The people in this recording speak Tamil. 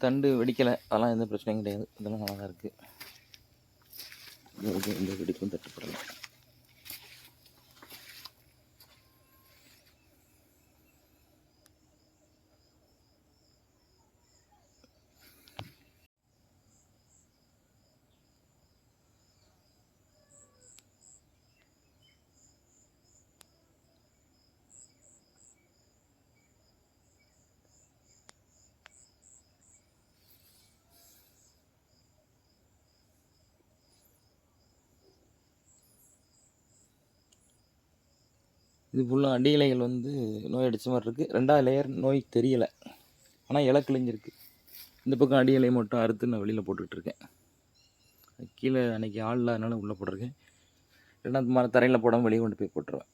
தண்டு வெடிக்கலை, அதெல்லாம் எந்த பிரச்சனையும் கிடையாது. இதெல்லாம் நல்லா தான் இருக்குது. எந்த வெடிப்பும் தட்டுப்படலை. இது ஃபுல்லாக அடி இலைகள் வந்து நோய் அடித்த மாதிரி இருக்குது. 2வது லேயர் நோய் தெரியலை, ஆனால் இலை கிழிஞ்சிருக்கு. இந்த பக்கம் அடி இலை மட்டும் அறுத்து நான் வெளியில் போட்டுட்ருக்கேன். கீழே அன்றைக்கி ஆள் இல்லாதனால உள்ளே போட்டிருக்கேன். இல்லைன்னா தரையில் போடாமல் வெளியே கொண்டு போய் போட்டுருவேன்.